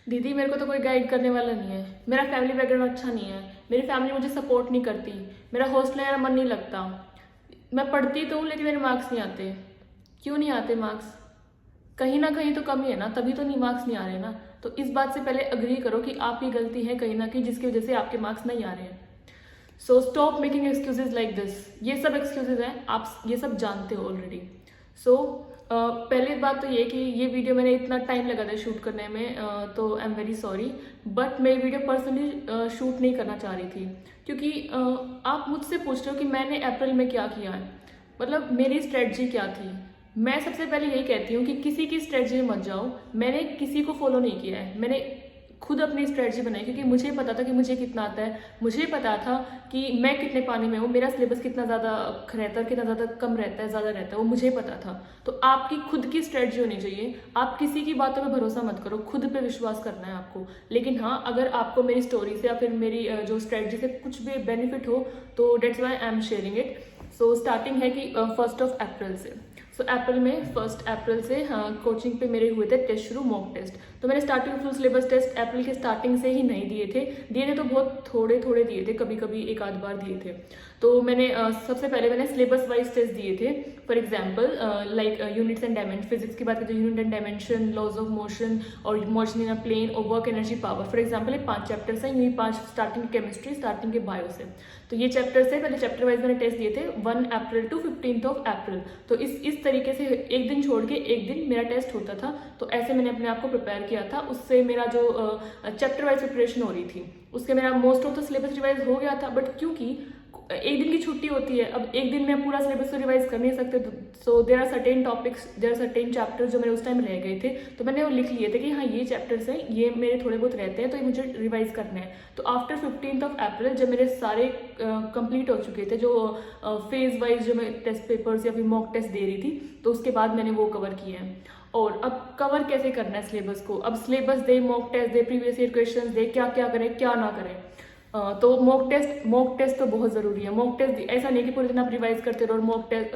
दीदी मेरे को तो कोई गाइड करने वाला नहीं है, मेरा फैमिली बैकग्राउंड अच्छा नहीं है, मेरी फैमिली मुझे सपोर्ट नहीं करती, मेरा हॉस्टल मेरा मन नहीं लगता, मैं पढ़ती तो हूँ लेकिन मेरे मार्क्स नहीं आते। क्यों नहीं आते मार्क्स? कहीं ना कहीं तो कमी है ना, तभी तो नहीं मार्क्स नहीं आ रहे ना। तो इस बात से पहले अग्री करो कि आपकी गलती है कहीं ना कहीं, जिसकी वजह से आपके मार्क्स नहीं आ रहे हैं। So stop making excuses like this. ये सब एक्सक्यूजेज हैं, आप ये सब जानते हो ऑलरेडी। सो पहली बात तो ये कि ये वीडियो मैंने इतना टाइम लगा था शूट करने में, तो I am very sorry, but मैं ये वीडियो पर्सनली शूट नहीं करना चाह रही थी। क्योंकि आप मुझसे पूछ रहे हो कि मैंने अप्रैल में क्या किया है, मतलब मेरी स्ट्रेटजी क्या थी। मैं सबसे पहले यही कहती हूँ कि किसी की स्ट्रेटजी में मत जाओ। मैंने किसी को फॉलो नहीं किया है, मैंने खुद अपनी स्ट्रेटजी बनाई, क्योंकि मुझे पता था कि मुझे कितना आता है, मुझे पता था कि मैं कितने पानी में हूँ, मेरा सिलेबस कितना ज़्यादा रहता है, कितना ज़्यादा कम रहता है, ज़्यादा रहता है, वो मुझे पता था। तो आपकी खुद की स्ट्रेटजी होनी चाहिए। आप किसी की बातों पे भरोसा मत करो, खुद पे विश्वास करना है आपको। लेकिन हाँ, अगर आपको मेरी स्टोरी से या फिर मेरी जो स्ट्रेटजी से कुछ भी बेनिफिट हो तो that's why I am sharing it. So starting है कि 1 अप्रैल से। सो अप्रैल में 1 अप्रैल से हाँ कोचिंग पे मेरे हुए थे टेस्ट शुरू, मॉक टेस्ट। तो मैंने starting full syllabus test April के स्टार्टिंग से ही नहीं दिए थे तो बहुत थोड़े थोड़े दिए थे, कभी कभी एक आध बार दिए थे। तो मैंने सबसे पहले मैंने सिलेबस वाइज टेस्ट दिए थे। For example like units and dimension, physics की बात करें तो unit and dimension, laws of motion और मोशन इन अ प्लेन और work energy power. For example ये 5 चैप्टर्स हैं, यही 5 स्टार्टिंग केमिस्ट्री, स्टार्टिंग के बायो से। तो ये चैप्टर्स है, पहले चैप्टर वाइज मैंने टेस्ट दिए थे 1 अप्रैल टू 15 अप्रैल। तो इस तरीके से एक दिन छोड़ के एक दिन मेरा टेस्ट होता था। तो ऐसे मैंने अपने आप को प्रिपेयर किया था। उससे मेरा जो चैप्टर वाइज प्रिपरेशन हो रही थी उसके मेरा most of the syllabus revise हो गया था। बट क्योंकि एक दिन की छुट्टी होती है, अब एक दिन में पूरा सिलेबस तो रिवाइज कर नहीं सकते। So there are certain topics, there are certain chapters जो मेरे उस टाइम रह गए थे, तो मैंने वो लिख लिए थे कि हाँ ये चैप्टर्स हैं, ये मेरे थोड़े बहुत रहते हैं, तो ये मुझे रिवाइज करने हैं। तो आफ्टर 15 अप्रैल जब मेरे सारे कंप्लीट हो चुके थे, जो फेज वाइज जो मैं टेस्ट पेपर्स या फिर मॉक टेस्ट दे रही थी, तो उसके बाद मैंने वो कवर किए हैं। और अब कवर कैसे करना है सिलेबस को, अब सिलेबस दे, मॉक टेस्ट दे, प्रीवियस ईयर क्वेश्चन दे, क्या क्या करें क्या ना करें। तो मॉक टेस्ट तो बहुत ज़रूरी है। मॉक टेस्ट ऐसा नहीं कि पूरे दिन आप रिवाइज करते रहो और मॉक टेस्ट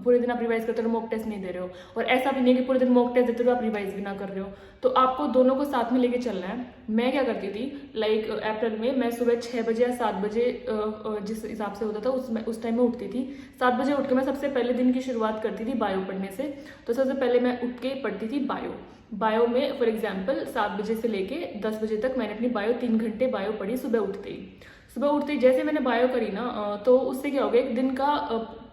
पूरे दिन आप रिवाइज करते रहो, मॉक टेस्ट नहीं दे रहे हो, और ऐसा भी नहीं कि पूरे दिन मॉक टेस्ट देते रहो आप रिवाइज भी ना कर रहे हो। तो आपको दोनों को साथ में लेके चलना है। मैं क्या करती थी, लाइक अप्रैल में मैं सुबह 6 बजे या 7 बजे जिस हिसाब से होता था उस टाइम में उठती थी। 7 बजे उठ के मैं सबसे पहले दिन की शुरुआत करती थी बायो पढ़ने से। तो सबसे पहले मैं उठ के पढ़ती थी बायो में फॉर एग्जाम्पल 7 बजे से लेके 10 बजे तक मैंने अपनी बायो 3 घंटे बायो पढ़ी। सुबह उठते ही जैसे मैंने बायो करी ना, तो उससे क्या हो गया, एक दिन का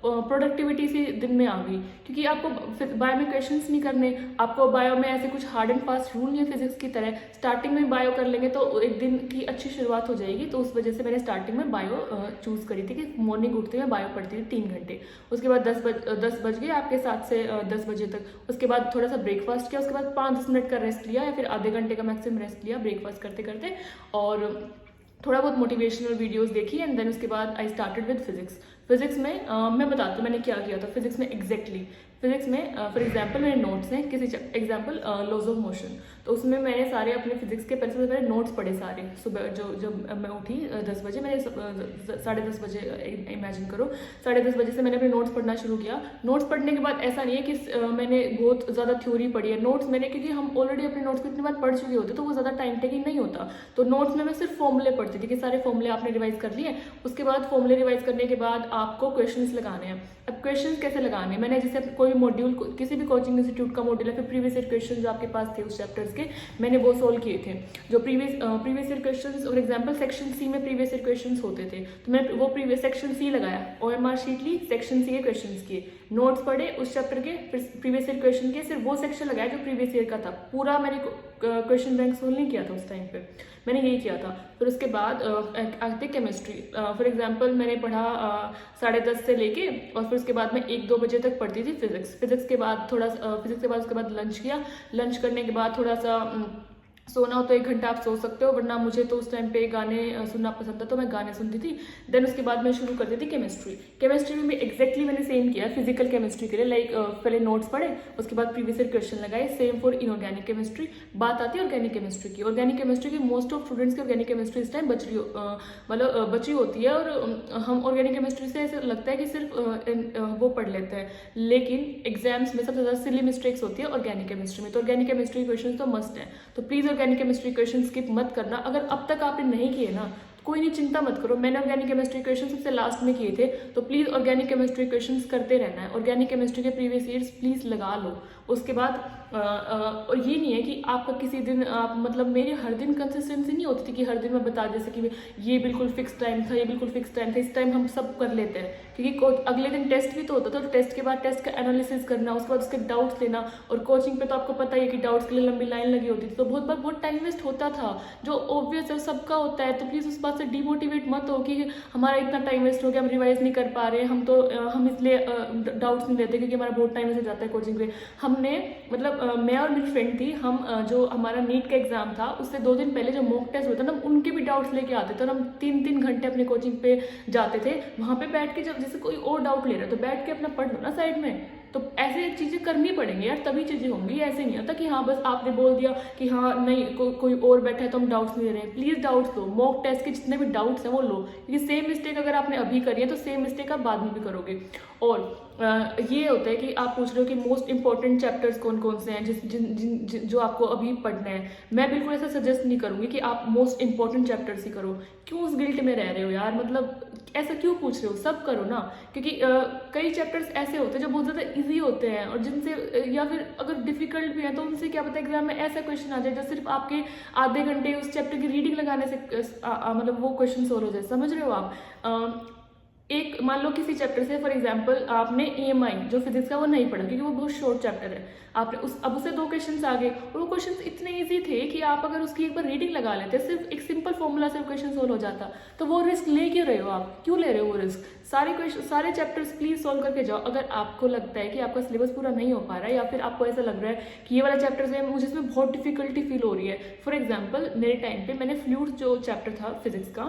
प्रोडक्टिविटी सी दिन में आ गई। क्योंकि आपको फिर बायो में क्वेश्चंस नहीं करने, आपको बायो में ऐसे कुछ हार्ड एंड फास्ट रूल नहीं है फिजिक्स की तरह। स्टार्टिंग में बायो कर लेंगे तो एक दिन की अच्छी शुरुआत हो जाएगी। तो उस वजह से मैंने स्टार्टिंग में बायो चूज़ करी थी कि मॉर्निंग उठते हुए बायो पढ़ती थी 3 घंटे। उसके बाद 10 बज गए आपके 7 से 10 बजे तक। उसके बाद थोड़ा सा ब्रेकफास्ट किया, उसके बाद 5-10 मिनट का रेस्ट लिया या फिर आधे घंटे का मैक्सिमम रेस्ट लिया ब्रेकफास्ट करते करते, और थोड़ा बहुत मोटिवेशनल वीडियोस देखी। एंड देन उसके बाद आई स्टार्टेड विद फिजिक्स में मैं बताती हूँ मैंने क्या किया था फिजिक्स में एग्जैक्टली। फिजिक्स में फॉर एग्जांपल मेरे नोट्स हैं, किसी एग्जांपल लॉज ऑफ मोशन, तो उसमें मैंने सारे अपने फिजिक्स के सबसे पहले नोट्स पढ़े सारे। सुबह जब मैं उठी 10 बजे, मैंने 10:30 बजे, इमेजिन करो 10:30 बजे से मैंने अपने नोट्स पढ़ना शुरू किया। नोट्स पढ़ने के बाद ऐसा नहीं है कि मैंने बहुत ज़्यादा थ्योरी पढ़ी है। नोट्स मैंने, क्योंकि हम ऑलरेडी अपने नोट्स को इतनी बार पढ़ चुके होते तो वो ज़्यादा टाइम टेकिंग नहीं होता। तो नोट्स में मैं सिर्फ फॉर्मूले पढ़ती थी कि सारे फॉर्मूले आपने रिवाइज कर लिए। उसके बाद फॉर्मूले रिवाइज करने के बाद आपको क्वेश्चंस लगाने हैं। अब क्वेश्चंस कैसे लगाने हैं, मैंने जैसे कोई भी मॉड्यूल, किसी भी कोचिंग इंस्टीट्यूट का मॉड्यूल है, फिर प्रीवियस ईयर क्वेश्चन जो आपके पास थे उस चैप्टर्स के, मैंने वो सोल्व किए थे। जो previous year questions, for example section C में प्रीवियस ईयर क्वेश्चंस होते थे, तो मैंने वो प्रीवियस सेक्शन सी लगाया, OMR शीट ली, सेक्शन सी के क्वेश्चंस किए, नोट्स पढ़े उस चैप्टर के, फिर प्रीवियस ईयर क्वेश्चन के, सिर्फ वो सेक्शन लगाया जो प्रीवियस ईयर का था। पूरा मैंने क्वेश्चन बैंक सोल्व नहीं किया था उस टाइम पे, मैंने यही किया था। फिर उसके बाद आती केमिस्ट्री। फॉर एग्जांपल मैंने पढ़ा 10:30 से लेके, और फिर उसके बाद मैं 1-2 बजे तक पढ़ती थी फिजिक्स के बाद उसके बाद लंच किया। लंच करने के बाद थोड़ा सा सोना हो तो 1 घंटा आप सो सकते हो, वरना मुझे तो उस टाइम पे गाने सुनना पसंद था तो मैं गाने सुनती थी। देन उसके बाद मैं शुरू करती थी केमिस्ट्री में भी एग्जैक्टली मैंने सेम किया फिजिकल केमिस्ट्री के लिए। लाइक पहले नोट्स पढ़े, उसके बाद प्रीवियस ईयर क्वेश्चन लगाए, सेम फॉर इनऑर्गेनिक केमिस्ट्री। बात आती है ऑर्गेनिक केमिस्ट्री की। ऑर्गेनिक केमिस्ट्री की मोस्ट ऑफ स्टूडेंट्स की ऑर्गेनिक केमिस्ट्री इस टाइम बची होती है, और हम ऑर्गेनिक केमिस्ट्री से ऐसा लगता है कि सिर्फ वो पढ़ लेते हैं, लेकिन एग्जाम्स में सबसे ज़्यादा सिली मिस्टेक्स होती है ऑर्गेनिक केमिस्ट्री में। तो ऑर्गेनिक केमिस्ट्री क्वेश्चन तो मस्ट है, तो please organic chemistry question skip मत करना। अगर अब तक आपने नहीं किए ना, कोई नहीं, चिंता मत करो, मैंने ऑर्गेनिक केमिस्ट्री क्वेश्चन सबसे लास्ट में किए थे, तो प्लीज़ ऑर्गेनिक केमिस्ट्री क्वेश्चंस करते रहना है। ऑर्गेनिक केमिस्ट्री के प्रीवियस ईयर्स प्लीज़ लगा लो। उसके बाद और ये नहीं है कि आपका किसी दिन आप मतलब मेरी हर दिन कंसिस्टेंसी नहीं होती थी कि हर दिन मैं बता जैसे कि ये बिल्कुल फिक्स टाइम था, ये बिल्कुल फिक्स टाइम था, इस टाइम हम सब कर लेते हैं, क्योंकि अगले दिन टेस्ट भी तो होता था, तो टेस्ट के बाद टेस्ट का एनालिसिस करना, उसके बाद उसके डाउट्स लेना, और कोचिंग पे तो आपको पता ही है कि डाउट्स के लिए लंबी लाइन लगी होती थी, तो बहुत बार बहुत टाइम वेस्ट होता था, जो ऑब्वियस है सबका होता है। तो प्लीज़ उस बात से डिमोटिवेट मत हो कि हमारा इतना टाइम वेस्ट हो गया, हम रिवाइज नहीं कर पा रहे, हम इसलिए डाउट्स नहीं लेते क्योंकि हमारा बहुत टाइम वेस्ट हो जाता है कोचिंग पे। हमने मतलब मैं और मेरी फ्रेंड थी, हम जो हमारा नीट का एग्जाम था उससे 2 दिन पहले जो मॉक टेस्ट होता था, हम उनके भी डाउट्स लेके आते थे, और हम 3-3 घंटे अपने कोचिंग पे जाते थे। वहाँ पे बैठ के जब जैसे कोई और डाउट ले रहा है तो बैठ के अपना पढ़ लो ना साइड में। तो ऐसे चीज़ें करनी पड़ेंगी यार, तभी चीज़ें होंगी। ऐसे नहीं होता कि हाँ बस आपने बोल दिया कि हाँ नहीं कोई और बैठा है तो हम डाउट्स नहीं ले रहे हैं। प्लीज़ डाउट्स लो, मॉक टेस्ट के जितने भी डाउट्स हैं वो लो, क्योंकि सेम मिस्टेक अगर आपने अभी करी है तो सेम मिस्टेक आप बाद में भी करोगे। और ये होता है कि आप पूछ रहे हो कि मोस्ट इंपॉर्टेंट चैप्टर्स कौन कौन से हैं जो आपको अभी पढ़ना है। मैं बिल्कुल ऐसा सजेस्ट नहीं करूँगी कि आप मोस्ट इंपॉर्टेंट चैप्टर्स ही करो। क्यों उस गिल्ट में रह रहे हो यार, मतलब ऐसा क्यों पूछ रहे हो, सब करो ना। क्योंकि कई चैप्टर्स ऐसे होते हैं जो बहुत ज़्यादा इजी होते हैं, और जिनसे या फिर अगर डिफिकल्ट भी है तो उनसे क्या पता एग्जाम में ऐसा क्वेश्चन आ जाए जो सिर्फ आपके आधे घंटे उस चैप्टर की रीडिंग लगाने से मतलब वो क्वेश्चन सोल्व हो जाए। समझ रहे हो आप? एक मान लो किसी चैप्टर से फॉर एग्जांपल आपने EMI जो फिजिक्स का वो नहीं पढ़ा क्योंकि वो बहुत शॉर्ट चैप्टर है, आपने अब उससे 2 क्वेश्चंस आ गए, और वो क्वेश्चंस इतने इजी थे कि आप अगर उसकी एक बार रीडिंग लगा लेते, सिर्फ एक सिंपल फॉर्मूला से क्वेश्चन सोल्व हो जाता। तो वो रिस्क ले क्यों रहे हो आप, क्यों ले रहे हो वो रिस्क? सारे चैप्टर्स प्लीज सॉल्व करके जाओ। अगर आपको लगता है कि आपका सिलेबस पूरा नहीं हो पा रहा है, या फिर आपको ऐसा लग रहा है कि ये वाला चैप्टर से मुझे इसमें बहुत डिफिकल्टी फील हो रही है। फॉर एग्जाम्पल मेरे टाइम पे मैंने फ्लूइड्स जो चैप्टर था फिजिक्स का,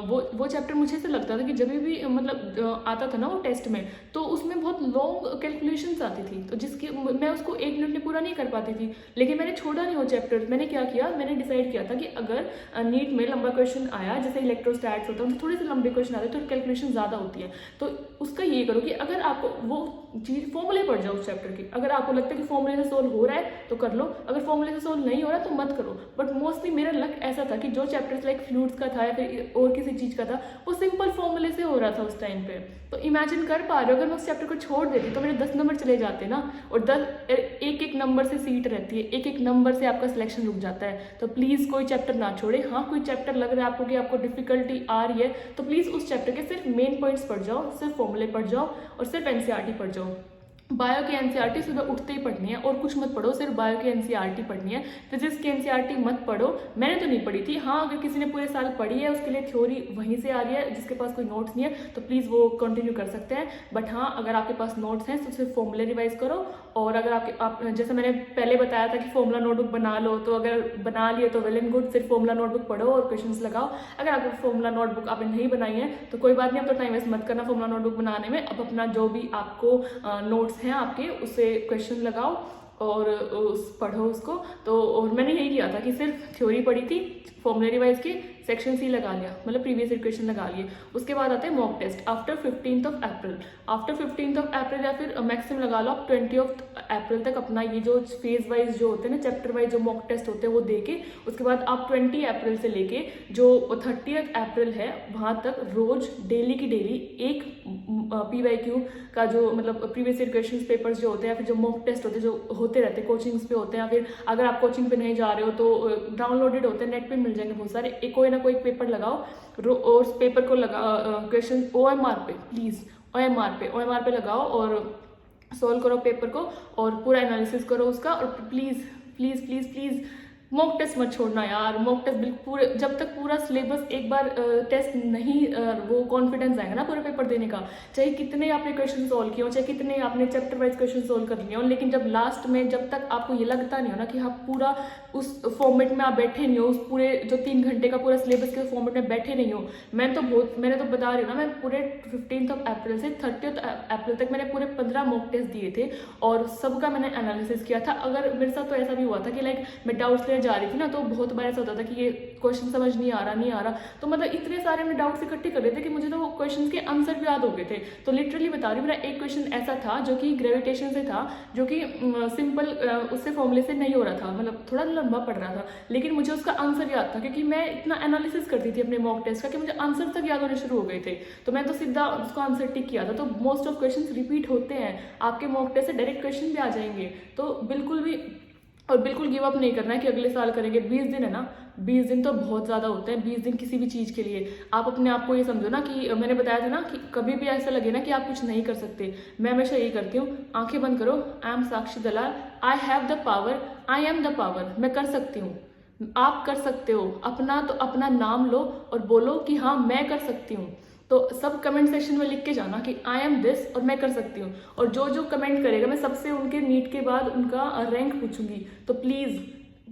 वो चैप्टर मुझे ऐसा लगता था कि जब भी मतलब आता था ना वो टेस्ट में, तो उसमें बहुत लॉन्ग कैलकुलेशंस आती थी, तो जिसकी मैं उसको 1 मिनट में पूरा नहीं कर पाती थी। लेकिन मैंने छोड़ा नहीं वो चैप्टर, मैंने क्या किया, मैंने डिसाइड किया था कि अगर नीट में लंबा क्वेश्चन आया, जैसे इलेक्ट्रोस्टैट्स होता है तो थोड़े से लंबे क्वेश्चन आते हैं, तो कैलकुलेशन ज़्यादा होती है, तो उसका ये करो कि अगर आपको वो चीज़ फॉर्मूले पढ़ जाओ उस चैप्टर की। अगर आपको लगता है कि फॉर्मूले से सोल्व हो रहा है तो कर लो, अगर फॉर्मूले से सोल्व नहीं हो रहा तो मत करो। बट मोस्टली मेरा लक ऐसा था कि जो चैप्टर्स लाइक फ्लूइड्स का था या फिर और किसी चीज़ का था, वो सिंपल फॉर्मूले से हो रहा था उस टाइम पे। तो इमेजिन कर पा रहे हो, अगर मैं उस चैप्टर को छोड़ देती तो मेरे 10 नंबर चले जाते ना, और 1-1 नंबर से सीट रहती है, 1-1 नंबर से आपका सिलेक्शन रुक जाता है। तो प्लीज़ कोई चैप्टर ना छोड़े। हाँ कोई चैप्टर लग रहा है आपको कि आपको डिफिकल्टी आ रही है, तो प्लीज़ उस चैप्टर के सिर्फ मेन पॉइंट्स पढ़ जाओ, सिर्फ फॉर्मूले पढ़ जाओ और सिर्फ NCERT पढ़ जाओ। बायो की NCERT सुबह उठते ही पढ़नी है और कुछ मत पढ़ो, सिर्फ बायो की NCERT पढ़नी है। फिजिक्स की NCERT मत पढ़ो, मैंने तो नहीं पढ़ी थी। हाँ अगर किसी ने पूरे साल पढ़ी है, उसके लिए थ्योरी वहीं से आ रही है, जिसके पास कोई नोट्स नहीं है तो प्लीज़ वो कंटिन्यू कर सकते हैं। बट हाँ अगर आपके पास नोट्स हैं तो सिर्फ फॉर्मूले रिवाइज करो, और अगर आप जैसे मैंने पहले बताया था कि फॉर्मूला नोटबुक बना लो, तो अगर बना लिए तो वेल एंड गुड, सिर्फ फॉर्मूला नोटबुक पढ़ो और क्वेश्चंस लगाओ। अगर आपको फॉर्मूला नोटबुक आपने नहीं बनाई है तो कोई बात नहीं, आप तो टाइम वेस्ट मत करना फॉर्मूला नोटबुक बनाने में। अब अपना जो भी आपको नोट्स हैं आपके, उससे क्वेश्चन लगाओ और पढ़ो उसको। तो और मैंने यही किया था कि सिर्फ थ्योरी पढ़ी थी, फॉर्मूला रिवाइज की, सेक्शन सी लगा लिया, मतलब प्रीवियस क्वेश्चन लगा लिए। उसके बाद आते हैं mock test after 15th of April। After 15th of April या फिर मैक्सिमम लगा लो आप 20th April तक अपना ये जो फेज वाइज जो होते हैं ना, चैप्टर वाइज जो मॉक टेस्ट होते हैं वो दे के, उसके बाद आप 20 अप्रैल से लेके जो 30th April है वहाँ तक रोज डेली की डेली एक PYQ का जो मतलब प्रीवियस ईयर क्वेश्चन पेपर्स जो होते हैं या फिर जो मॉक टेस्ट होते हैं जो होते रहते हैं कोचिंग्स पे होते हैं, या फिर अगर आप कोचिंग पे नहीं जा रहे हो तो डाउनलोडेड होते हैं, नेट पे मिल जाएंगे बहुत सारे। कोई ना कोई पेपर लगाओ और उस पेपर को लगा क्वेश्चन OMR पे, प्लीज़ OMR पे लगाओ और सॉल्व करो पेपर को और पूरा एनालिसिस करो उसका। और please please please please mock test मत छोड़ना यार। मॉक टेस्ट बिल्कुल पूरे, जब तक पूरा सिलेबस एक बार टेस्ट नहीं वो कॉन्फिडेंस आएगा ना पूरा पेपर देने का, चाहे कितने आपने क्वेश्चन सॉल्व किए हो, चाहे कितने आपने चैप्टर वाइज क्वेश्चन सॉल्व कर लिए हो, लेकिन जब लास्ट में जब तक आपको ये लगता नहीं हो ना कि आप पूरा उस फॉर्मेट में आप बैठे नहीं हो, उस पूरे जो 3 घंटे का पूरा सिलेबस के फॉर्मेट में बैठे नहीं हो। मैंने तो बता रही हूँ ना, मैं पूरे 15th of April से 30th April तक मैंने पूरे 15 मॉक टेस्ट दिए थे और सबका मैंने एनालिसिस किया था। अगर मेरे साथ तो ऐसा भी हुआ था कि लाइक मैं डाउट्स लेने जा रही थी ना, तो बहुत बार ऐसा होता था कि ये क्वेश्चन समझ नहीं आ रहा, तो मतलब इतने सारे हमने डाउट्स इकट्ठे कर रहे थे कि मुझे तो वो क्वेश्चन के आंसर भी याद हो गए थे। तो लिटरली बता रही हूँ, मेरा एक क्वेश्चन ऐसा था जो कि ग्रेविटेशन से था, जो कि सिंपल उससे फॉर्मूले से नहीं हो रहा था, मतलब थोड़ा लंबा पड़ रहा था, लेकिन मुझे उसका आंसर याद था क्योंकि मैं इतना एनालिसिस करती थी अपने मॉक टेस्ट का कि मुझे आंसर तक याद होने शुरू हो गए थे। तो मैं तो सीधा उसको आंसर टिक किया था। तो मोस्ट ऑफ क्वेश्चन रिपीट होते हैं आपके मॉक टेस्ट से, डायरेक्ट क्वेश्चन भी आ जाएंगे। तो बिल्कुल गिव अप नहीं करना है कि अगले साल करेंगे। 20 दिन है ना, 20 दिन तो बहुत ज़्यादा होते हैं। 20 दिन किसी भी चीज़ के लिए आप अपने आप को ये समझो ना कि मैंने बताया था ना कि कभी भी ऐसा लगे ना कि आप कुछ नहीं कर सकते, मैं हमेशा यही करती हूँ, आंखें बंद करो, I am Sakshi Dalal, I have the power, I am the power, मैं कर सकती हूँ, आप कर सकते हो। अपना नाम लो और बोलो कि हाँ मैं कर सकती हूँ। तो सब कमेंट सेक्शन में लिख के जाना कि आई एम दिस और मैं कर सकती हूँ। और जो जो कमेंट करेगा मैं सबसे उनके नीट के बाद उनका रैंक पूछूंगी। तो प्लीज़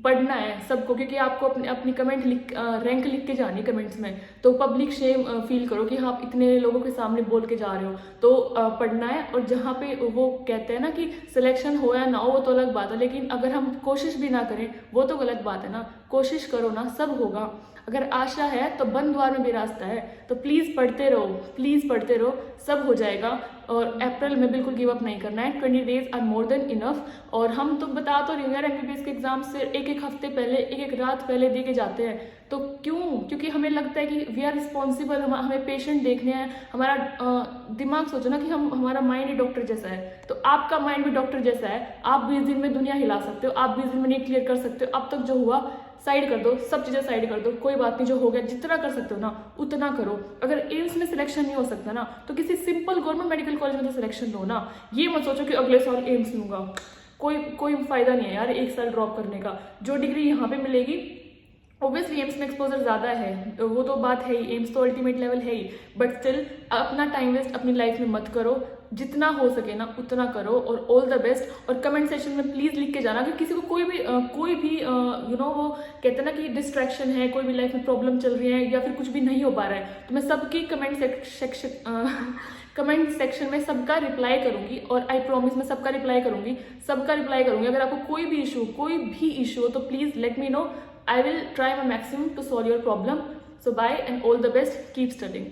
पढ़ना है सबको, क्योंकि आपको अपनी कमेंट रैंक लिख के जानी कमेंट्स में। तो पब्लिक शेम फील करो कि हाँ आप इतने लोगों के सामने बोल के जा रहे हो, तो पढ़ना है। और जहाँ पे वो कहते हैं ना कि सिलेक्शन हो या ना हो वो तो अलग बात है, लेकिन अगर हम कोशिश भी ना करें वो तो गलत बात है ना। कोशिश करो ना, सब होगा। अगर आशा है तो बंद द्वार में भी रास्ता है। तो प्लीज़ पढ़ते रहो, प्लीज़ पढ़ते रहो, सब हो जाएगा। और अप्रैल में बिल्कुल गिव अप नहीं करना है। 20 days are more than enough. और हम तो बता तो रही हूँ यार, MBBS के एग्जाम से एक हफ्ते पहले, एक रात पहले दे के जाते हैं। तो क्यों? क्योंकि हमें लगता है कि वी आर रिस्पॉन्सिबल, हमें पेशेंट देखने हैं। हमारा दिमाग सोचो ना कि हमारा माइंड ही डॉक्टर जैसा है, तो आपका माइंड भी डॉक्टर जैसा है। आप 20 दिन में दुनिया हिला सकते हो, आप 20 दिन में नीट क्लियर कर सकते हो। अब तक जो हुआ साइड कर दो, सब चीज़ें साइड कर दो, कोई बात नहीं। जो हो गया जितना कर सकते हो ना उतना करो। अगर एम्स में सिलेक्शन नहीं हो सकता ना तो किसी सिंपल गवर्नमेंट मेडिकल कॉलेज में तो सिलेक्शन लो ना। ये मत सोचो कि अगले साल एम्स लूंगा, कोई फायदा नहीं है यार एक साल ड्रॉप करने का। जो डिग्री यहाँ पे मिलेगी, ऑब्वियसली एम्स में एक्सपोजर ज़्यादा है, वो तो बात है ही, एम्स तो अल्टीमेट लेवल है ही, बट स्टिल अपना टाइम वेस्ट अपनी लाइफ में मत करो। जितना हो सके ना उतना करो। और ऑल द बेस्ट। और कमेंट सेक्शन में प्लीज़ लिख के जाना कि किसी को कोई भी वो कहते हैं ना कि डिस्ट्रैक्शन है, कोई भी लाइफ में प्रॉब्लम चल रही है या फिर कुछ भी नहीं हो पा रहा है, तो मैं सबकी कमेंट सेक्शन में सबका रिप्लाई करूंगी। और आई प्रॉमिस मैं सबका रिप्लाई करूंगी। अगर आपको कोई भी इशू हो तो please let me know. I will try my maximum to solve your problem. So bye and all the best. Keep studying.